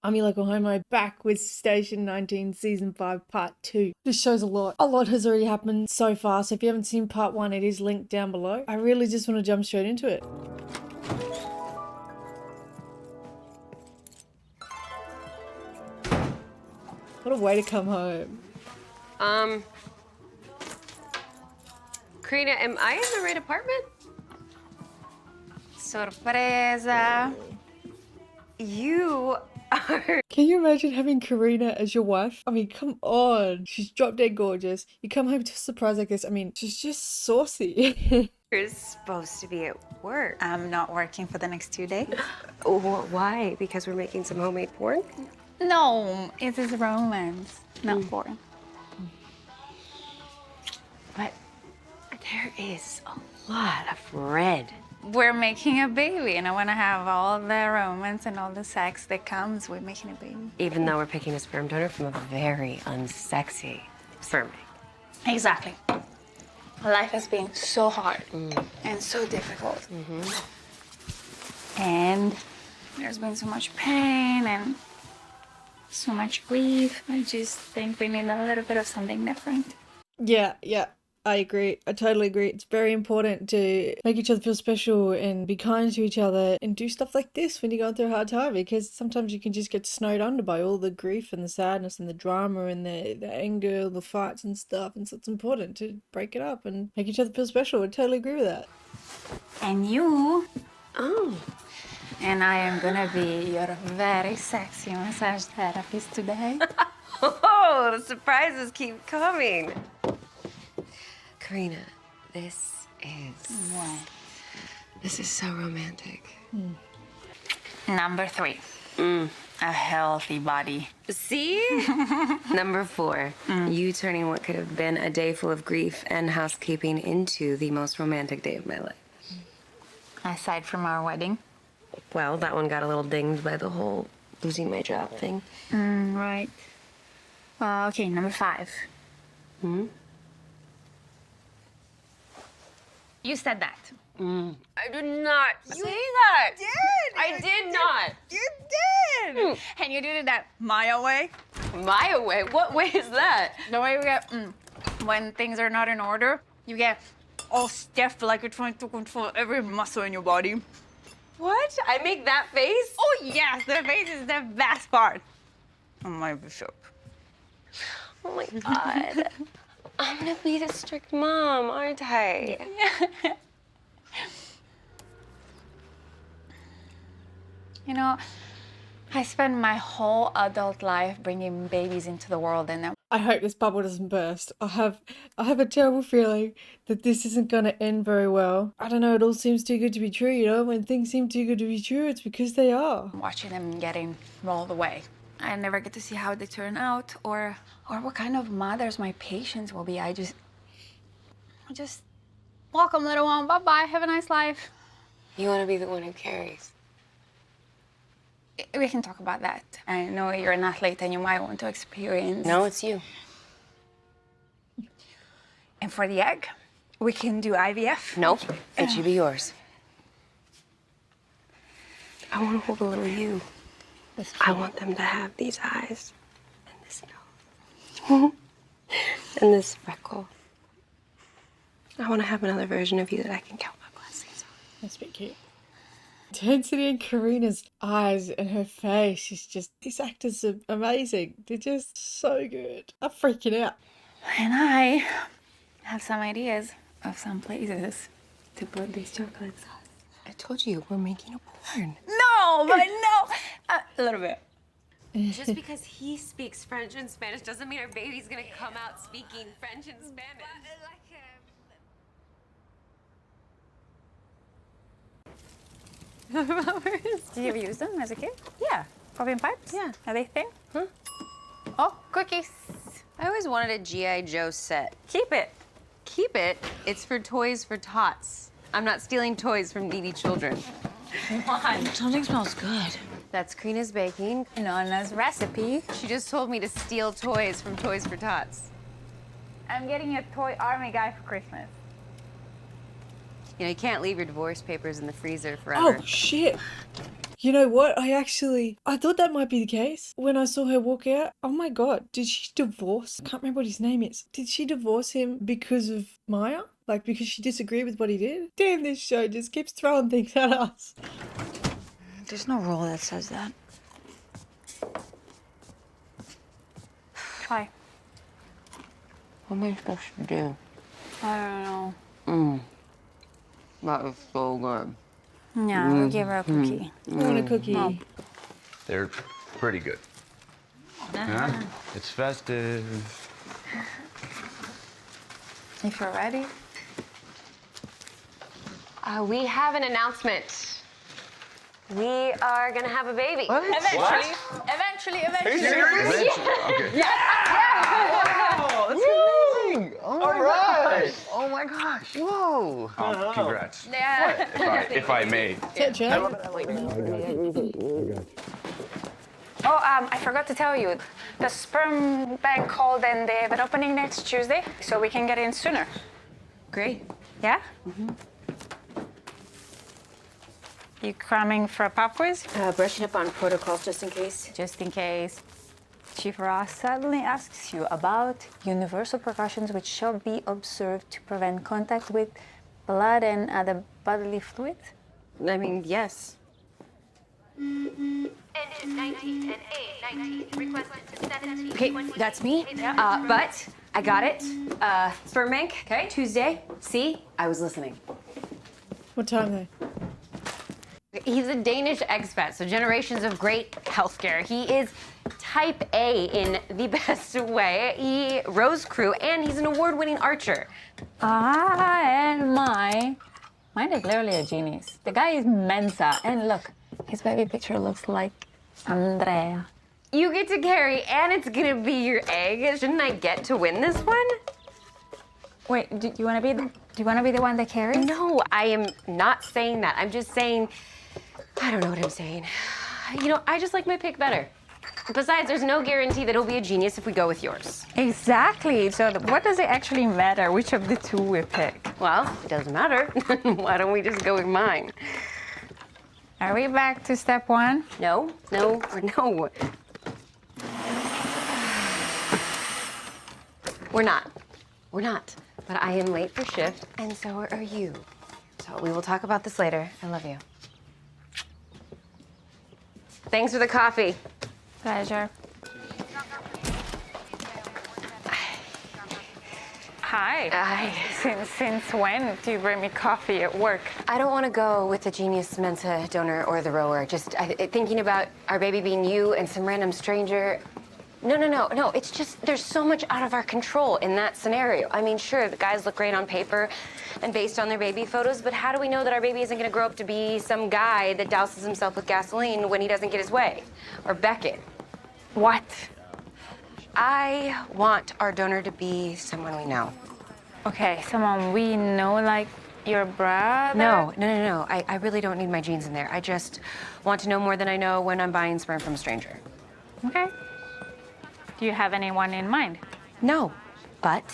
I'm your local homo, back with Station 19 Season 5 Part 2. This show's a lot. A lot has already happened so far, so if you haven't seen Part 1, it is linked down below. I really just want to jump straight into it. What a way to come home. Carina, am I in the right apartment? Sorpresa. You are... Can you imagine having Carina as your wife? I mean, come on. She's drop dead gorgeous. You come home to a surprise like this. I mean, she's just saucy. You're supposed to be at work. I'm not working for the next 2 days. Why? Because we're making some homemade porn? No, it is romance, not porn. But there is a lot of red. We're making a baby, and I want to have all the romance and all the sex that comes with making a baby. Even though we're picking a sperm donor from a very unsexy sperm bank. Exactly. Life has been so hard and so difficult. And there's been so much pain and so much grief. I just think we need a little bit of something different. Yeah, I agree. I totally agree. It's very important to make each other feel special and be kind to each other and do stuff like this when you're going through a hard time, because sometimes you can just get snowed under by all the grief and the sadness and the drama and the anger, the fights and stuff. And so it's important to break it up and make each other feel special. I totally agree with that. And you Oh. and I am gonna be your very sexy massage therapist today. Oh, the surprises keep coming. Carina, this is... What? This is so romantic. Number 3, a healthy body. See? Number 4, you turning what could have been a day full of grief and housekeeping into the most romantic day of my life. Aside from our wedding. Well, that one got a little dinged by the whole losing my job thing. Right. Okay, number 5. You said that. I did not say that. I did not. You did! And you did it that Maya way. My way? What way is that? The way we get, when things are not in order, you get all stiff like you're trying to control every muscle in your body. What? I make that face? Oh, yes, the face is the best part. Oh, my bishop. Oh my God. I'm gonna be the strict mom, aren't I? You know, I spent my whole adult life bringing babies into the world, and then I hope this bubble doesn't burst. I have a terrible feeling that this isn't going to end very well. I don't know, it all seems too good to be true, you know? When things seem too good to be true, it's because they are. watching them getting rolled away. I never get to see how they turn out or what kind of mothers my patients will be. I just welcome, little one. Bye-bye. Have a nice life. You wanna be the one who carries. We can talk about that. I know you're an athlete and you might want to experience. No, it's you. And for the egg, we can do IVF. Nope, it should be yours. I wanna hold a little you. I want them to have these eyes and this nose and this freckle. I want to have another version of you that I can count my blessings on. That's a bit cute. Intensity in Karina's eyes and her face is just, these actors are amazing. They're just so good. I'm freaking out. And I have some ideas of some places to put these chocolates on. I told you, we're making a porn. No, but no. A little bit. Just because he speaks French and Spanish doesn't mean our baby's gonna come out speaking French and Spanish. Did you ever use them as a kid? Yeah. Coffee and pipes? Yeah. Are they thin? Huh? Oh, cookies. I always wanted a G.I. Joe set. Keep it. Keep it. It's for Toys for Tots. I'm not stealing toys from needy children. Something smells good. That's Carina's baking. Nana's recipe. She just told me to steal toys from Toys for Tots. I'm getting a toy army guy for Christmas. You know, you can't leave your divorce papers in the freezer forever. Oh, shit. You know what? I thought that might be the case when I saw her walk out. Oh my God, did she divorce? I can't remember what his name is. Did she divorce him because of Maya? Like because she disagreed with what he did? Damn, this show just keeps throwing things at us. There's no rule that says that. Try. What am I supposed to do? I don't know. That is so good. Yeah, we'll give her a cookie. I want a cookie. Oh. They're pretty good. Yeah, it's festive. If you're ready. We have an announcement. We are gonna have a baby. Eventually. Eventually. Okay. Oh, that's amazing! All right. Oh my gosh. Whoa. Congrats. Yeah. If I may. Oh, I forgot to tell you. The sperm bank called and they have an opening next Tuesday, so we can get in sooner. Great. Yeah? You coming for a pop quiz? Brushing up on protocols just in case. Just in case. Chief Ross suddenly asks you about universal precautions which shall be observed to prevent contact with blood and other bodily fluids. I mean, yes. N19 and A19 requested to 17. Okay, that's me. But I got it. Sperm bank. Okay. Tuesday. See, I was listening. What time though? He's a Danish expat, so generations of great healthcare. He is type A in the best way. He rose crew, and he's an award-winning archer. And mine is literally a genius. The guy is Mensa, and look, his baby picture looks like Andrea. You get to carry, and it's gonna be your egg. Shouldn't I get to win this one? Wait, do you want to be the one that carries? No, I am not saying that. I'm just saying, I don't know what I'm saying. You know, I just like my pick better. Besides, there's no guarantee that he'll be a genius if we go with yours. Exactly. So what does it actually matter which of the two we pick? Well, it doesn't matter. Why don't we just go with mine? Are we back to step one? No. We're not. But I am late for shift, and so are you. So we will talk about this later. I love you. Thanks for the coffee. Pleasure. Hi. Since when do you bring me coffee at work? I don't want to go with the genius Mensa donor or the rower. Just thinking about our baby being you and some random stranger. No. It's just there's so much out of our control in that scenario. I mean, sure, the guys look great on paper and based on their baby photos, but how do we know that our baby isn't going to grow up to be some guy that douses himself with gasoline when he doesn't get his way? Or Beckett? What? I want our donor to be someone we know. Okay, someone we know, like your brother? No. I really don't need my genes in there. I just want to know more than I know when I'm buying sperm from a stranger. Okay. Do you have anyone in mind? No, but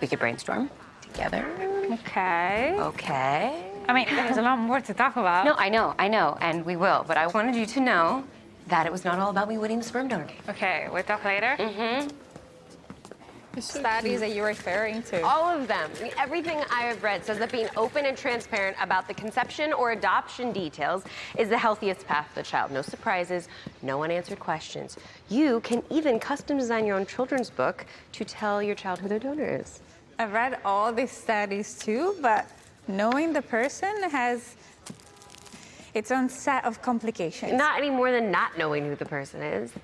we could brainstorm together. Okay. Okay. I mean, there's a lot more to talk about. No, I know, and we will. But I wanted you to know that it was not all about me winning the sperm donor game. Okay, we'll talk later. Mm-hmm. Studies that you're referring to. All of them. I mean, everything I have read says that being open and transparent about the conception or adoption details is the healthiest path for the child. No surprises, no unanswered questions. You can even custom design your own children's book to tell your child who their donor is. I've read all these studies too, but knowing the person has its own set of complications. Not any more than not knowing who the person is.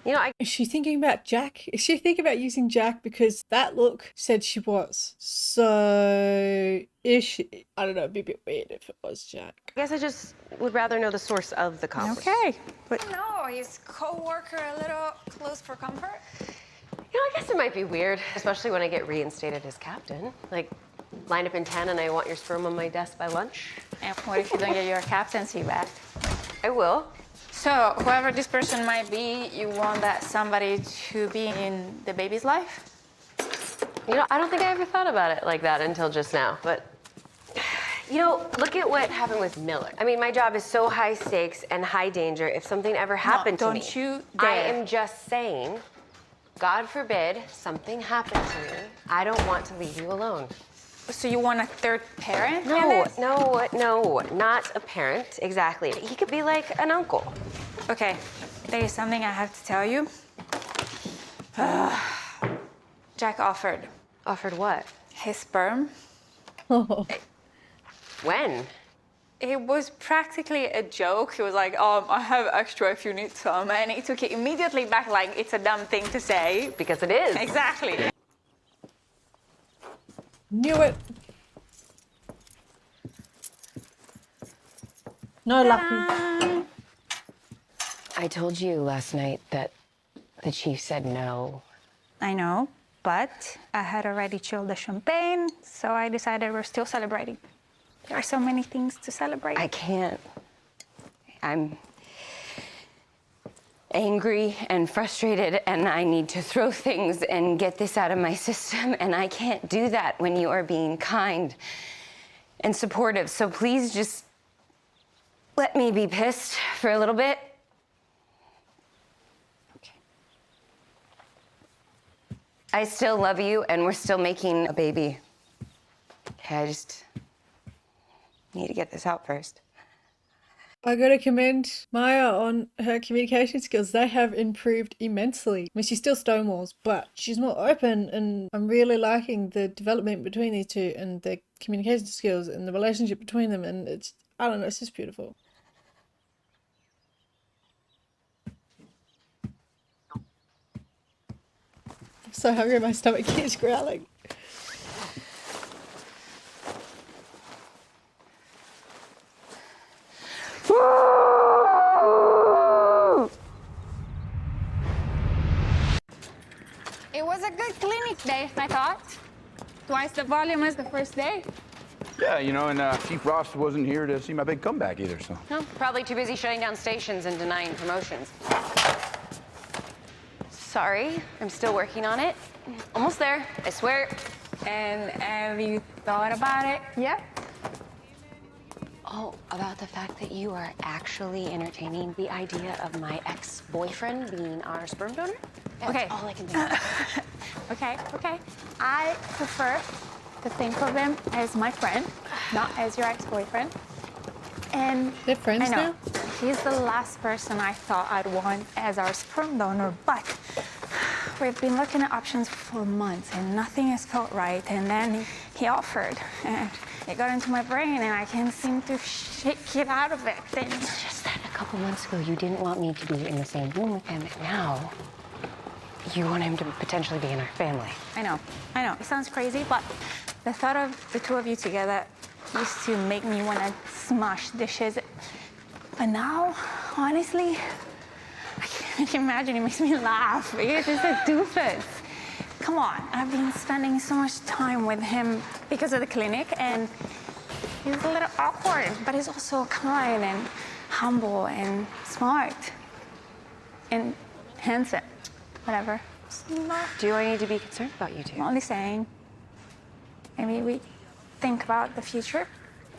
You know, Is she thinking about Jack? Is she thinking about using Jack because that look said she was? So, is she? I don't know, it'd be a bit weird if it was Jack. I guess I just would rather know the source of the conflict. Okay, but no, his co-worker a little close for comfort? You know, I guess it might be weird, especially when I get reinstated as captain. Like, line up in 10 and I want your sperm on my desk by lunch. And what if you don't get your captaincy back? I will. So, whoever this person might be, you want that somebody to be in the baby's life? You know, I don't think I ever thought about it like that until just now, but You know, look at what happened with Miller. I mean, my job is so high stakes and high danger. If something ever happened to me, don't you I dare. am just saying, God forbid something happened to me. I don't want to leave you alone. So you want a third parent? in No, this? no, not a parent, exactly. He could be like an uncle. Okay, there is something I have to tell you. Jack offered Offered what? his sperm. When? It was practically a joke. He was like, I have extra if you need some. And he took it immediately back like it's a dumb thing to say. Because it is. Exactly. Knew it. No lucky. I told you last night that the chief said no. I know, but I had already chilled the champagne, so I decided we're still celebrating. There are so many things to celebrate. I can't. I'm angry and frustrated, and I need to throw things and get this out of my system, and I can't do that when you are being kind and supportive. So please just let me be pissed for a little bit. Okay. I still love you, and we're still making a baby. Okay, I just need to get this out first. I gotta commend Maya on her communication skills. They have improved immensely. I mean, she's still stonewalls, but she's more open, and I'm really liking the development between these two and the communication skills and the relationship between them. And it's, I don't know, it's just beautiful. I'm so hungry, my stomach is growling. It was a good clinic day, I thought. Twice the volume as the first day. Yeah, you know, and Chief Ross wasn't here to see my big comeback either, so. No, probably too busy shutting down stations and denying promotions. Sorry, I'm still working on it. Almost there, I swear. And have you thought about it yet? Oh, about the fact that you are actually entertaining the idea of my ex-boyfriend being our sperm donor? That's Okay. all I can think of. Okay. I prefer to think of him as my friend, not as your ex-boyfriend. And They're friends I know, now? he's the last person I thought I'd want as our sperm donor, but we've been looking at options for months and nothing has felt right. And then he offered, and it got into my brain and I can't seem to shake it out of it. And It's just that a couple months ago you didn't want me to be in the same room with him, and now you want him to potentially be in our family. I know. It sounds crazy, but the thought of the two of you together used to make me want to smash dishes. But now, honestly, I can't imagine. It makes me laugh. He's just a doofus. Come on, I've been spending so much time with him because of the clinic, and he's a little awkward, but he's also kind and humble and smart and handsome. Whatever. Do I need to be concerned about you two? I'm only saying, maybe we think about the future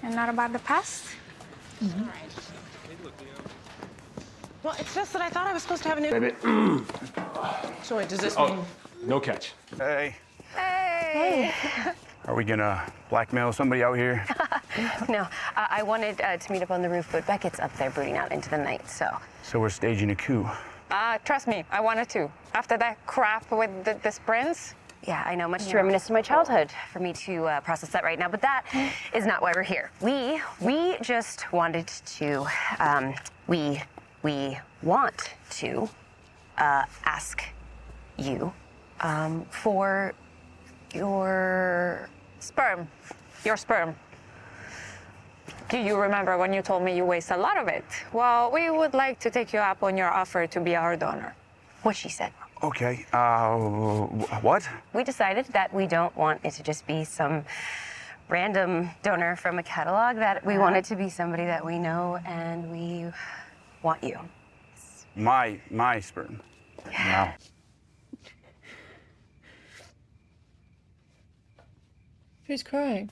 and not about the past. Well, it's just that I thought I was supposed to have an Baby. So wait, does this mean? No catch. Hey, Hey. are we gonna blackmail somebody out here? No, I wanted to meet up on the roof, but Beckett's up there brooding out into the night, so. So we're staging a coup. Trust me, I wanted to. After that crap with this prince. Yeah, I know, much too reminiscent of my childhood for me to process that right now, but that is not why we're here. We just wanted to, we want to ask you for your Sperm. Your sperm. Do you remember when you told me you waste a lot of it? Well, we would like to take you up on your offer to be our donor. what she said. Okay, what? We decided that we don't want it to just be some random donor from a catalog, that we want it to be somebody that we know, and we want you. My sperm. Wow. Who's crying?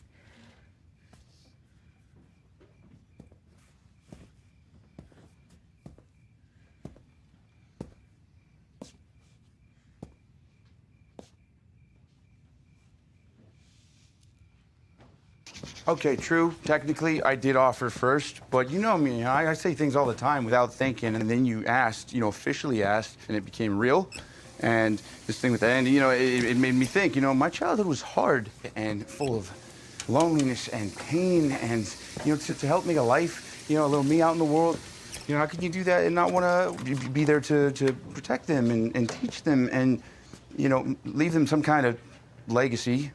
Okay, true. Technically, I did offer first, but you know me, I say things all the time without thinking, and then you asked, officially asked, and it became real. And this thing with the end, it made me think, my childhood was hard and full of loneliness and pain, and, to help make a life, a little me out in the world, how can you do that and not want to be there to protect them and teach them and, leave them some kind of legacy?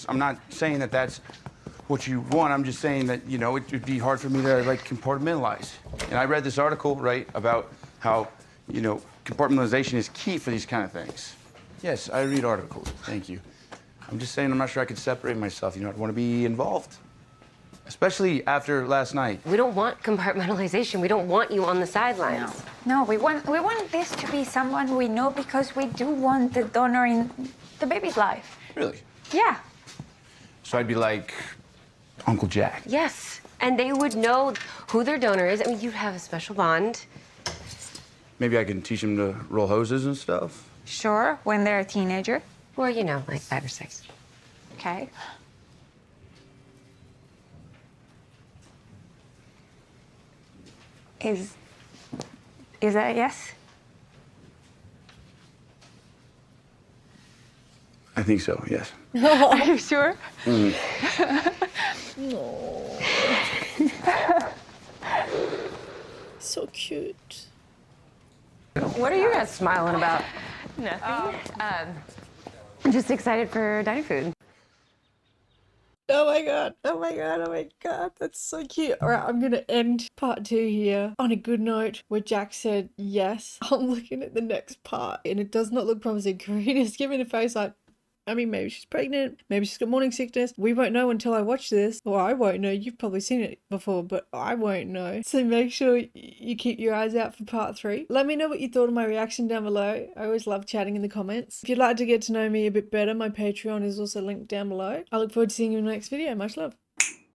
I'm not saying that that's what you want. I'm just saying that, it'd be hard for me to, compartmentalize. And I read this article, right, about how, compartmentalization is key for these kind of things. Yes, I read articles. Thank you. I'm just saying I'm not sure I could separate myself. I'd want to be involved. Especially after last night. We don't want compartmentalization. We don't want you on the sidelines. No, we want this to be someone we know because we do want the donor in the baby's life. Really? Yeah. So I'd be like Uncle Jack. Yes, and they would know who their donor is. I mean, you'd have a special bond. Maybe I can teach them to roll hoses and stuff. Sure, when they're a teenager. Or, like 5 or 6. Okay. Is that a yes? I think so, yes. Are you sure? So cute. What are you guys smiling about? Nothing. I'm just excited for diner food. Oh my god, oh my god, oh my god, that's so cute. All right, I'm gonna end part 2 here on a good note where Jack said yes. I'm looking at the next part and it does not look promising. Karina's giving a face like, maybe she's pregnant, maybe she's got morning sickness. We won't know until I watch this, or I won't know. You've probably seen it before, but I won't know. So make sure you keep your eyes out for part 3. Let me know what you thought of my reaction down below. I always love chatting in the comments. If you'd like to get to know me a bit better, my Patreon is also linked down below. I look forward to seeing you in the next video. Much love.